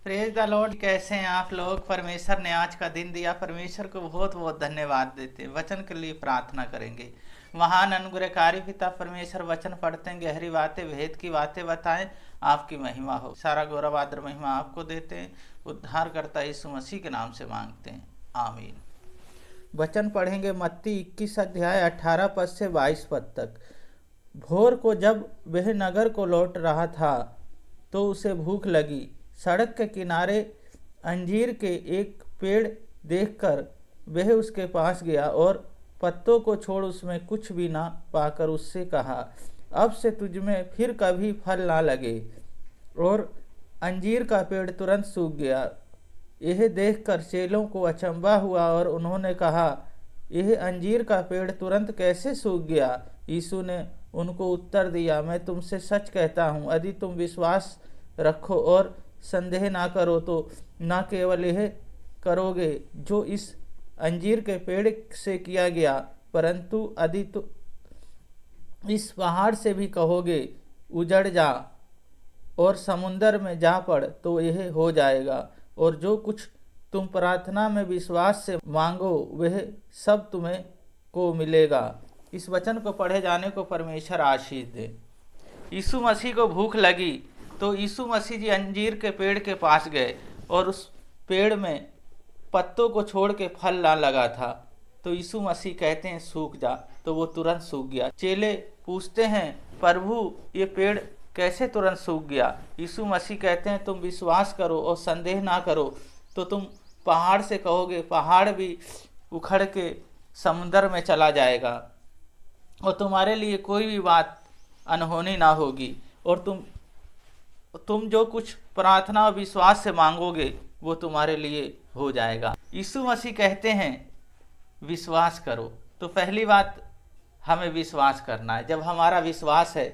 Praise the Lord. कैसे हैं आप लोग? परमेश्वर ने आज का दिन दिया, परमेश्वर को बहुत बहुत धन्यवाद देते हैं। वचन के लिए प्रार्थना करेंगे। महान अनुग्रहकारी पिता परमेश्वर, वचन पढ़ते हैं, गहरी बातें, भेद की बातें बताएं, आपकी महिमा हो। सारा गौरव आदर महिमा आपको देते हैं। उद्धार करता यीशु मसीह के नाम से मांगते हैं, आमीन। वचन पढ़ेंगे मत्ती 21 अध्याय 18 पद से 22 पद तक। भोर को जब वह नगर को लौट रहा था तो उसे भूख लगी। सड़क के किनारे अंजीर के एक पेड़ देखकर वह उसके पास गया और पत्तों को छोड़ उसमें कुछ भी ना पाकर उससे कहा, अब से तुझमें फिर कभी फल ना लगे। और अंजीर का पेड़ तुरंत सूख गया। यह देखकर चेलों को अचंभा हुआ और उन्होंने कहा, यह अंजीर का पेड़ तुरंत कैसे सूख गया? यीशु ने उनको उत्तर दिया, मैं तुमसे सच कहता हूँ, यदि तुम विश्वास रखो और संदेह ना करो तो न केवल यह करोगे जो इस अंजीर के पेड़ से किया गया, परंतु यदि तो इस पहाड़ से भी कहोगे उजड़ जा और समुंदर में जा पड़ तो यह हो जाएगा। और जो कुछ तुम प्रार्थना में विश्वास से मांगो वह सब तुम्हें को मिलेगा। इस वचन को पढ़े जाने को परमेश्वर आशीष दे। यीशु मसीह को भूख लगी तो यीशु मसीह जी अंजीर के पेड़ के पास गए और उस पेड़ में पत्तों को छोड़ के फल ना लगा था। तो यीशु मसीह कहते हैं सूख जा, तो वो तुरंत सूख गया। चेले पूछते हैं, प्रभु ये पेड़ कैसे तुरंत सूख गया? यीशु मसीह कहते हैं तुम विश्वास करो और संदेह ना करो तो तुम पहाड़ से कहोगे, पहाड़ भी उखड़ के समुद्र में चला जाएगा और तुम्हारे लिए कोई भी बात अनहोनी ना होगी। और तुम जो कुछ प्रार्थना और विश्वास से मांगोगे वो तुम्हारे लिए हो जाएगा। यीशु मसीह कहते हैं विश्वास करो। तो पहली बात हमें विश्वास करना है। जब हमारा विश्वास है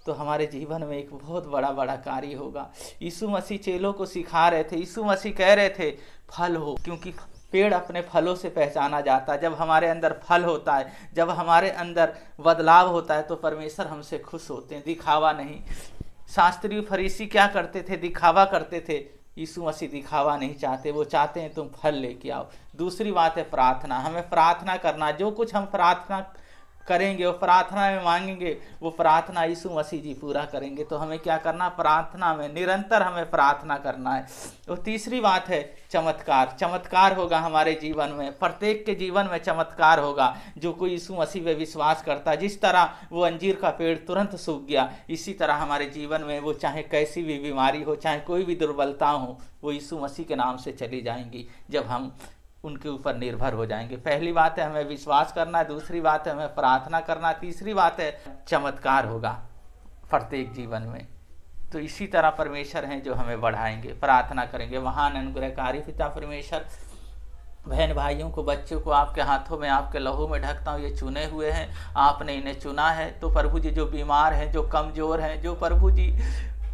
तो हमारे जीवन में एक बहुत बड़ा बड़ा कार्य होगा। यीशु मसीह चेलों को सिखा रहे थे, यीशु मसीह कह रहे थे फल हो, क्योंकि पेड़ अपने फलों से पहचाना जाता है। जब हमारे अंदर फल होता है, जब हमारे अंदर बदलाव होता है तो परमेश्वर हमसे खुश होते हैं, दिखावा नहीं। शास्त्री फरीसी क्या करते थे? दिखावा करते थे। यीशु मसीह दिखावा नहीं चाहते, वो चाहते हैं तुम फल लेके आओ। दूसरी बात है प्रार्थना। हमें प्रार्थना करना, जो कुछ हम प्रार्थना करेंगे और प्रार्थना में मांगेंगे वो प्रार्थना यीशु मसीह जी पूरा करेंगे। तो हमें क्या करना? प्रार्थना में निरंतर हमें प्रार्थना करना है। और तीसरी बात है चमत्कार। चमत्कार होगा हमारे जीवन में, प्रत्येक के जीवन में चमत्कार होगा। जो कोई यीशु मसीह पे विश्वास करता है, जिस तरह वो अंजीर का पेड़ तुरंत सूख गया, इसी तरह हमारे जीवन में वो चाहे कैसी भी बीमारी हो, चाहे कोई भी दुर्बलता हो, वो यीशु मसीह के नाम से चली जाएंगी जब हम उनके ऊपर निर्भर हो जाएंगे। पहली बात है हमें विश्वास करना है, दूसरी बात है हमें प्रार्थना करना, तीसरी बात है चमत्कार होगा प्रत्येक जीवन में। तो इसी तरह परमेश्वर हैं जो हमें बढ़ाएंगे। प्रार्थना करेंगे। महान अनुग्रहकारी पिता परमेश्वर, बहन भाइयों को, बच्चों को आपके हाथों में, आपके लहू में ढकता हूँ। ये चुने हुए हैं, आपने इन्हें चुना है। तो प्रभु जी जो बीमार हैं, जो कमज़ोर हैं, जो प्रभु जी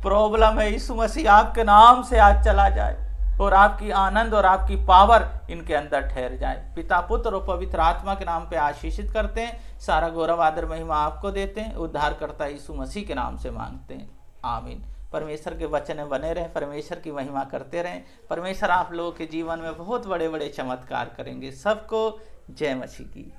प्रॉब्लम है, यीशु मसीह आपके नाम से आज चला जाए और आपकी आनंद और आपकी पावर इनके अंदर ठहर जाए। पिता, पुत्र और पवित्र आत्मा के नाम पे आशीषित करते हैं। सारा गौरव आदर महिमा आपको देते हैं। उद्धार करता यीशु मसीह के नाम से मांगते हैं, आमीन। परमेश्वर के वचन में बने रहें, परमेश्वर की महिमा करते रहें। परमेश्वर आप लोगों के जीवन में बहुत बड़े बड़े चमत्कार करेंगे। सबको जय मसीह की।